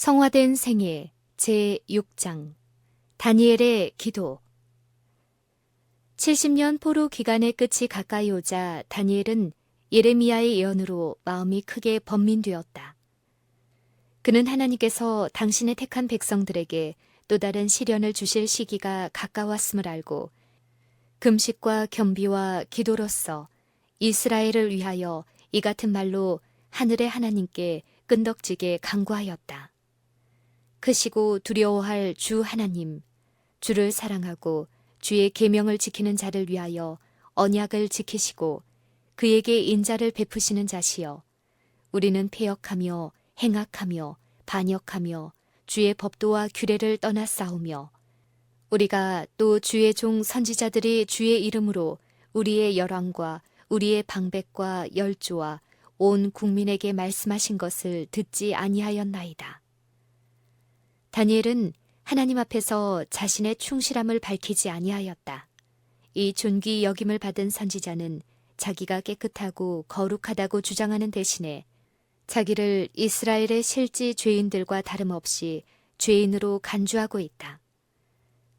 성화된 생애 제6장 다니엘의 기도 70년 포로 기간의 끝이 가까이 오자 다니엘은 예레미야의 예언으로 마음이 크게 번민되었다. 그는 하나님께서 당신의 택한 백성들에게 또 다른 시련을 주실 시기가 가까웠음을 알고 금식과 겸비와 기도로써 이스라엘을 위하여 이 같은 말로 하늘의 하나님께 끈덕지게 간구하였다. 크시고 두려워할 주 하나님, 주를 사랑하고 주의 계명을 지키는 자를 위하여 언약을 지키시고 그에게 인자를 베푸시는 자시여, 우리는 패역하며 행악하며 반역하며 주의 법도와 규례를 떠나 싸우며 우리가 또 주의 종 선지자들이 주의 이름으로 우리의 열왕과 우리의 방백과 열조와 온 국민에게 말씀하신 것을 듣지 아니하였나이다. 다니엘은 하나님 앞에서 자신의 충실함을 밝히지 아니하였다. 이 존귀 여김을 받은 선지자는 자기가 깨끗하고 거룩하다고 주장하는 대신에 자기를 이스라엘의 실지 죄인들과 다름없이 죄인으로 간주하고 있다.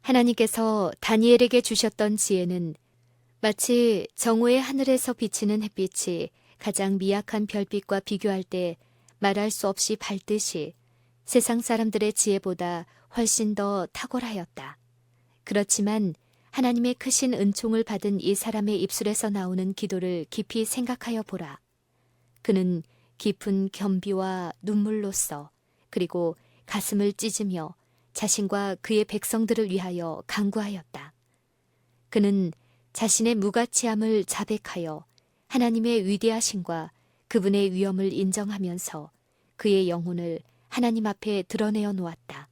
하나님께서 다니엘에게 주셨던 지혜는 마치 정오의 하늘에서 비치는 햇빛이 가장 미약한 별빛과 비교할 때 말할 수 없이 밝듯이 세상 사람들의 지혜보다 훨씬 더 탁월하였다. 그렇지만 하나님의 크신 은총을 받은 이 사람의 입술에서 나오는 기도를 깊이 생각하여 보라. 그는 깊은 겸비와 눈물로써 그리고 가슴을 찢으며 자신과 그의 백성들을 위하여 간구하였다. 그는 자신의 무가치함을 자백하여 하나님의 위대하심과 그분의 위엄을 인정하면서 그의 영혼을 하나님 앞에 드러내어 놓았다.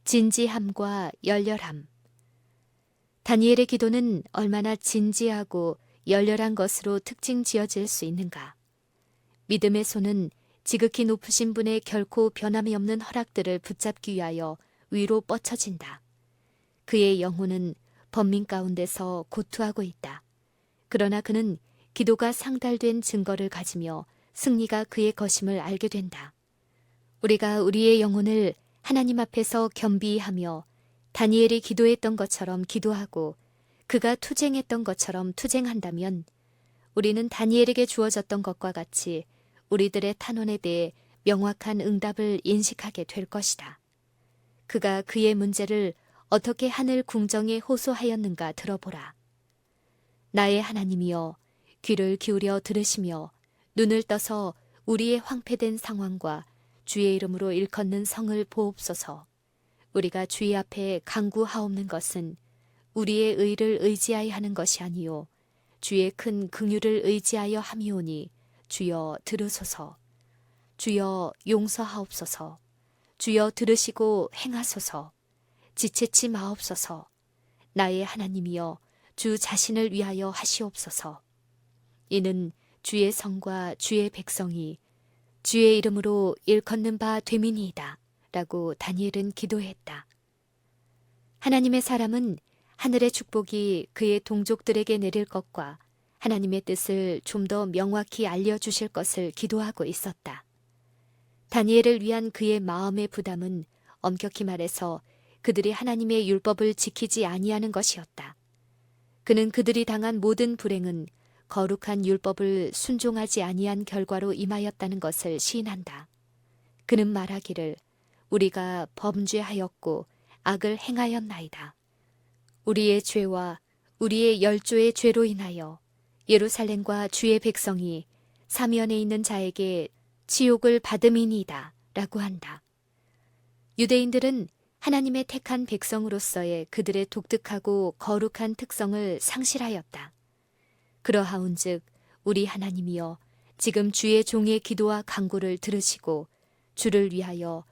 진지함과 열렬함. 다니엘의 기도는 얼마나 진지하고 열렬한 것으로 특징 지어질 수 있는가. 믿음의 손은 지극히 높으신 분의 결코 변함이 없는 허락들을 붙잡기 위하여 위로 뻗쳐진다. 그의 영혼은 번민 가운데서 고투하고 있다. 그러나 그는 기도가 상달된 증거를 가지며 승리가 그의 것임을 알게 된다. 우리가 우리의 영혼을 하나님 앞에서 겸비하며 다니엘이 기도했던 것처럼 기도하고 그가 투쟁했던 것처럼 투쟁한다면 우리는 다니엘에게 주어졌던 것과 같이 우리들의 탄원에 대해 명확한 응답을 인식하게 될 것이다. 그가 그의 문제를 어떻게 하늘 궁정에 호소하였는가 들어보라. 나의 하나님이여, 귀를 기울여 들으시며 눈을 떠서 우리의 황폐된 상황과 주의 이름으로 일컫는 성을 보옵소서. 우리가 주의 앞에 간구하옵는 것은 우리의 의를 의지하여 하는 것이 아니요 주의 큰 긍휼을 의지하여 함이오니 주여 들으소서. 주여 용서하옵소서. 주여 들으시고 행하소서. 지체치 마옵소서. 나의 하나님이여, 주 자신을 위하여 하시옵소서. 이는 주의 성과 주의 백성이 주의 이름으로 일컫는 바 됨이니이다 라고 다니엘은 기도했다. 하나님의 사람은 하늘의 축복이 그의 동족들에게 내릴 것과 하나님의 뜻을 좀 더 명확히 알려주실 것을 기도하고 있었다. 다니엘을 위한 그의 마음의 부담은 엄격히 말해서 그들이 하나님의 율법을 지키지 아니하는 것이었다. 그는 그들이 당한 모든 불행은 거룩한 율법을 순종하지 아니한 결과로 임하였다는 것을 시인한다. 그는 말하기를 우리가 범죄하였고 악을 행하였나이다. 우리의 죄와 우리의 열조의 죄로 인하여 예루살렘과 주의 백성이 사면에 있는 자에게 치욕을 받음이니이다 라고 한다. 유대인들은 하나님의 택한 백성으로서의 그들의 독특하고 거룩한 특성을 상실하였다. 그러하온즉 우리 하나님이여, 지금 주의 종의 기도와 간구를 들으시고 주를 위하여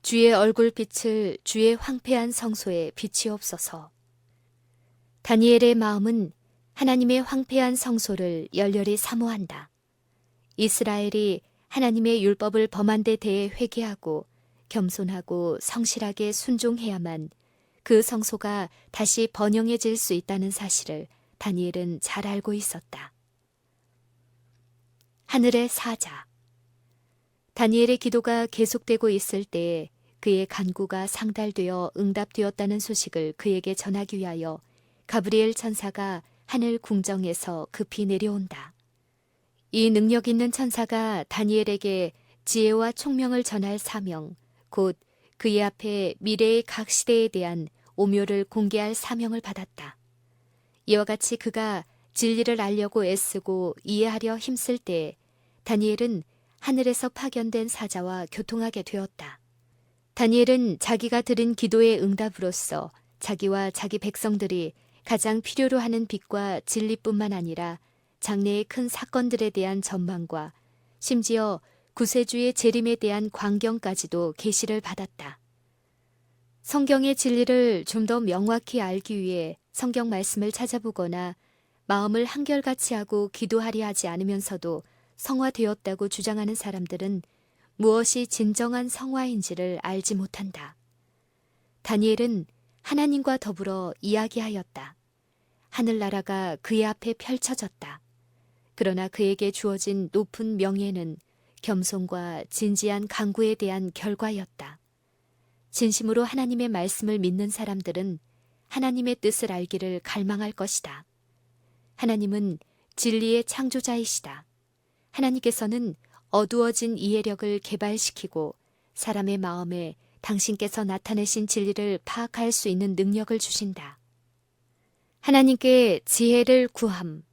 주의 얼굴빛을 주의 황폐한 성소에 비치옵소서. 다니엘의 마음은 하나님의 황폐한 성소를 열렬히 사모한다. 이스라엘이 하나님의 율법을 범한 데 대해 회개하고 겸손하고 성실하게 순종해야만 그 성소가 다시 번영해질 수 있다는 사실을 다니엘은 잘 알고 있었다. 하늘의 사자. 다니엘의 기도가 계속되고 있을 때에 그의 간구가 상달되어 응답되었다는 소식을 그에게 전하기 위하여 가브리엘 천사가 하늘 궁정에서 급히 내려온다. 이 능력 있는 천사가 다니엘에게 지혜와 총명을 전할 사명, 곧 그의 앞에 미래의 각 시대에 대한 오묘를 공개할 사명을 받았다. 이와 같이 그가 진리를 알려고 애쓰고 이해하려 힘쓸 때 다니엘은 하늘에서 파견된 사자와 교통하게 되었다. 다니엘은 자기가 드린 기도의 응답으로써 자기와 자기 백성들이 가장 필요로 하는 빛과 진리뿐만 아니라 장래의 큰 사건들에 대한 전망과 심지어 구세주의 재림에 대한 광경까지도 계시를 받았다. 성경의 진리를 좀 더 명확히 알기 위해 성경 말씀을 찾아보거나 마음을 한결같이 하고 기도하려 하지 않으면서도 성화되었다고 주장하는 사람들은 무엇이 진정한 성화인지를 알지 못한다. 다니엘은 하나님과 더불어 이야기하였다. 하늘나라가 그의 앞에 펼쳐졌다. 그러나 그에게 주어진 높은 명예는 겸손과 진지한 간구에 대한 결과였다. 진심으로 하나님의 말씀을 믿는 사람들은 하나님의 뜻을 알기를 갈망할 것이다. 하나님은 진리의 창조자이시다. 하나님께서는 어두워진 이해력을 개발시키고 사람의 마음에 당신께서 나타내신 진리를 파악할 수 있는 능력을 주신다. 하나님께 지혜를 구함.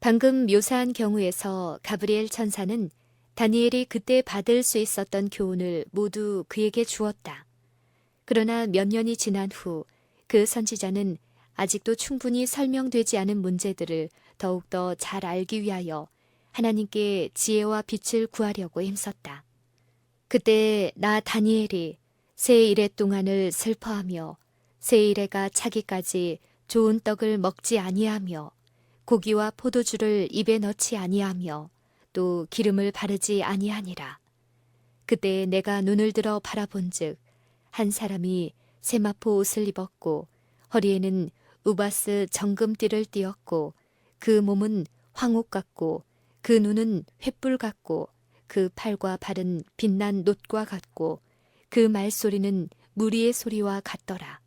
방금 묘사한 경우에서 가브리엘 천사는 다니엘이 그때 받을 수 있었던 교훈을 모두 그에게 주었다. 그러나 몇 년이 지난 후 그 선지자는 아직도 충분히 설명되지 않은 문제들을 더욱더 잘 알기 위하여 하나님께 지혜와 빛을 구하려고 힘썼다. 그때 나 다니엘이 새 이래 동안을 슬퍼하며 새 이래가 차기까지 좋은 떡을 먹지 아니하며 고기와 포도주를 입에 넣지 아니하며 또 기름을 바르지 아니하니라. 그때 내가 눈을 들어 바라본즉 한 사람이 세마포 옷을 입었고 허리에는 우바스 정금띠를 띠었고 그 몸은 황옥 같고 그 눈은 횃불 같고 그 팔과 발은 빛난 놋과 같고 그 말소리는 무리의 소리와 같더라.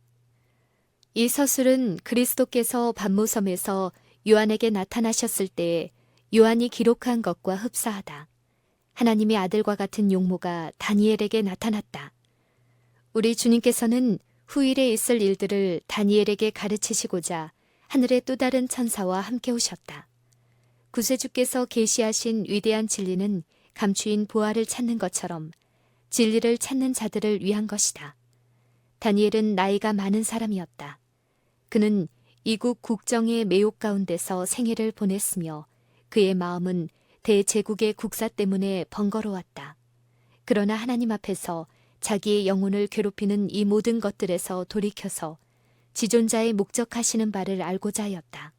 이 서술은 그리스도께서 반모섬에서 요한에게 나타나셨을 때 요한이 기록한 것과 흡사하다. 하나님의 아들과 같은 용모가 다니엘에게 나타났다. 우리 주님께서는 후일에 있을 일들을 다니엘에게 가르치시고자 하늘의 또 다른 천사와 함께 오셨다. 구세주께서 계시하신 위대한 진리는 감추인 보화를 찾는 것처럼 진리를 찾는 자들을 위한 것이다. 다니엘은 나이가 많은 사람이었다. 그는 이국 국정의 매욕 가운데서 생애를 보냈으며 그의 마음은 대제국의 국사 때문에 번거로웠다. 그러나 하나님 앞에서 자기의 영혼을 괴롭히는 이 모든 것들에서 돌이켜서 지존자의 목적하시는 바를 알고자 하였다.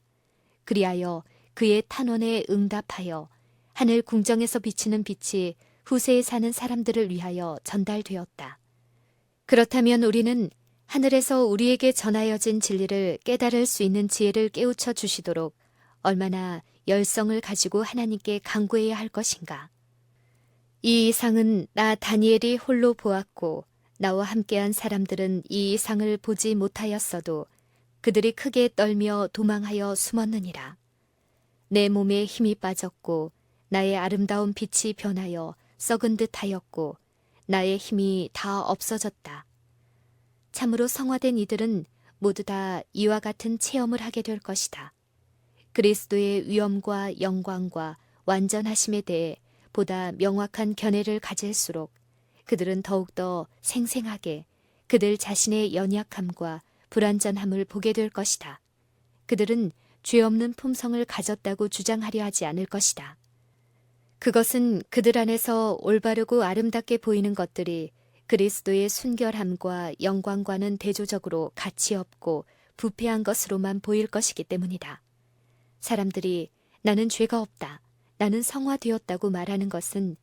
그리하여 그의 탄원에 응답하여 하늘 궁정에서 비치는 빛이 후세에 사는 사람들을 위하여 전달되었다. 그렇다면 우리는 하늘에서 우리에게 전하여진 진리를 깨달을 수 있는 지혜를 깨우쳐 주시도록 얼마나 열성을 가지고 하나님께 간구해야 할 것인가. 이 이상은 나 다니엘이 홀로 보았고 나와 함께한 사람들은 이 이상을 보지 못하였어도 그들이 크게 떨며 도망하여 숨었느니라. 내 몸에 힘이 빠졌고 나의 아름다운 빛이 변하여 썩은 듯 하였고 나의 힘이 다 없어졌다. 참으로 성화된 이들은 모두 다 이와 같은 체험을 하게 될 것이다. 그리스도의 위엄과 영광과 완전하심에 대해 보다 명확한 견해를 가질수록 그들은 더욱더 생생하게 그들 자신의 연약함과 불완전함을 보게 될 것이다. 그들은 죄 없는 품성을 가졌다고 주장하려 하지 않을 것이다. 그것은 그들 안에서 올바르고 아름답게 보이는 것들이 그리스도의 순결함과 영광과는 대조적으로 가치 없고 부패한 것으로만 보일 것이기 때문이다. 사람들이 나는 죄가 없다, 나는 성화되었다고 말하는 것은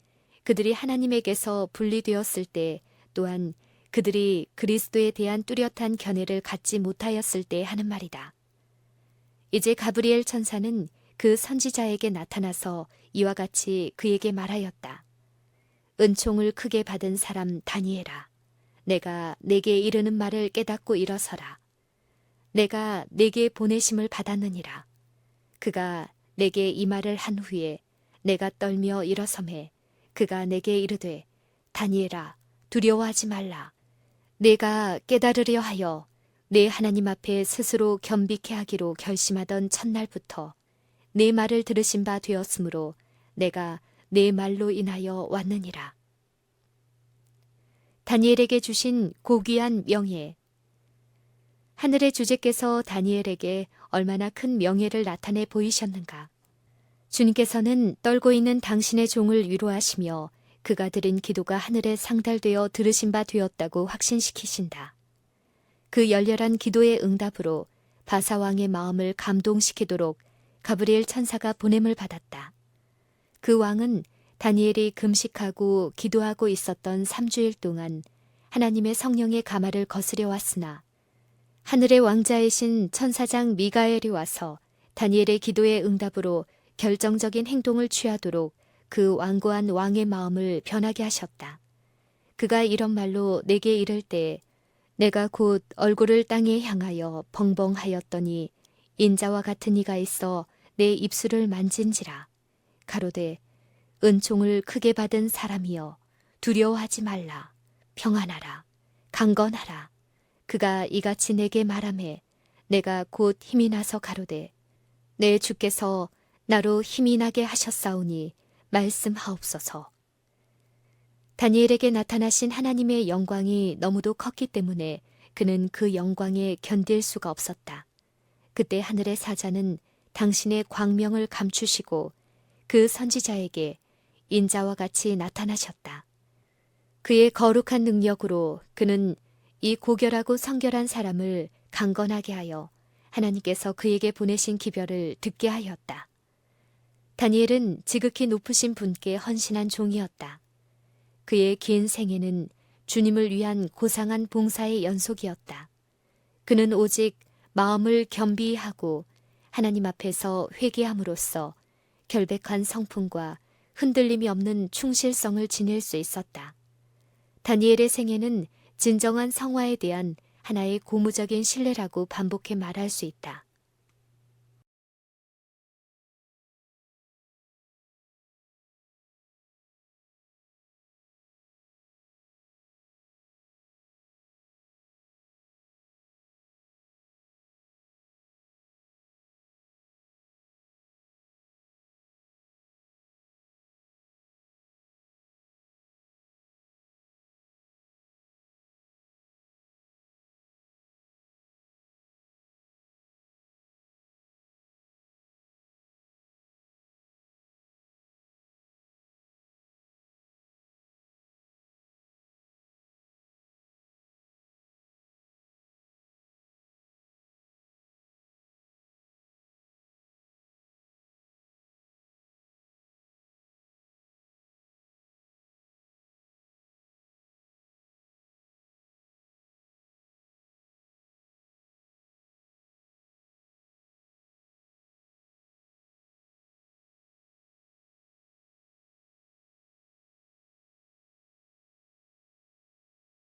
그들이 하나님에게서 분리되었을 때 또한 그들이 그리스도에 대한 뚜렷한 견해를 갖지 못하였을 때 하는 말이다. 이제 가브리엘 천사는 그 선지자에게 나타나서 이와 같이 그에게 말하였다. 은총을 크게 받은 사람 다니엘아, 내가 내게 이르는 말을 깨닫고 일어서라. 내가 내게 보내심을 받았느니라. 그가 내게 이 말을 한 후에 내가 떨며 일어서매 그가 내게 이르되 다니엘아 두려워하지 말라. 내가 깨달으려 하여 내 하나님 앞에 스스로 겸비케 하기로 결심하던 첫날부터 내 말을 들으신 바 되었으므로 내가 내 말로 인하여 왔느니라. 다니엘에게 주신 고귀한 명예. 하늘의 주제께서 다니엘에게 얼마나 큰 명예를 나타내 보이셨는가. 주님께서는 떨고 있는 당신의 종을 위로하시며 그가 드린 기도가 하늘에 상달되어 들으신 바 되었다고 확신시키신다. 그 열렬한 기도의 응답으로 바사왕의 마음을 감동시키도록 가브리엘 천사가 보냄을 받았다. 그 왕은 다니엘이 금식하고 기도하고 있었던 3주일 동안 하나님의 성령의 가마를 거스려 왔으나 하늘의 왕자이신 천사장 미가엘이 와서 다니엘의 기도의 응답으로 결정적인 행동을 취하도록 그 완고한 왕의 마음을 변하게 하셨다. 그가 이런 말로 내게 이를 때 내가 곧 얼굴을 땅에 향하여 벙벙하였더니 인자와 같은 이가 있어 내 입술을 만진지라. 가로되 은총을 크게 받은 사람이여 두려워하지 말라. 평안하라. 강건하라. 그가 이같이 내게 말하매 내가 곧 힘이 나서 가로되 내 주께서 나로 힘이 나게 하셨사오니 말씀하옵소서. 다니엘에게 나타나신 하나님의 영광이 너무도 컸기 때문에 그는 그 영광에 견딜 수가 없었다. 그때 하늘의 사자는 당신의 광명을 감추시고 그 선지자에게 인자와 같이 나타나셨다. 그의 거룩한 능력으로 그는 이 고결하고 성결한 사람을 강건하게 하여 하나님께서 그에게 보내신 기별을 듣게 하였다. 다니엘은 지극히 높으신 분께 헌신한 종이었다. 그의 긴 생애는 주님을 위한 고상한 봉사의 연속이었다. 그는 오직 마음을 겸비히 하고 하나님 앞에서 회개함으로써 결백한 성품과 흔들림이 없는 충실성을 지닐 수 있었다. 다니엘의 생애는 진정한 성화에 대한 하나의 고무적인 신뢰라고 반복해 말할 수 있다.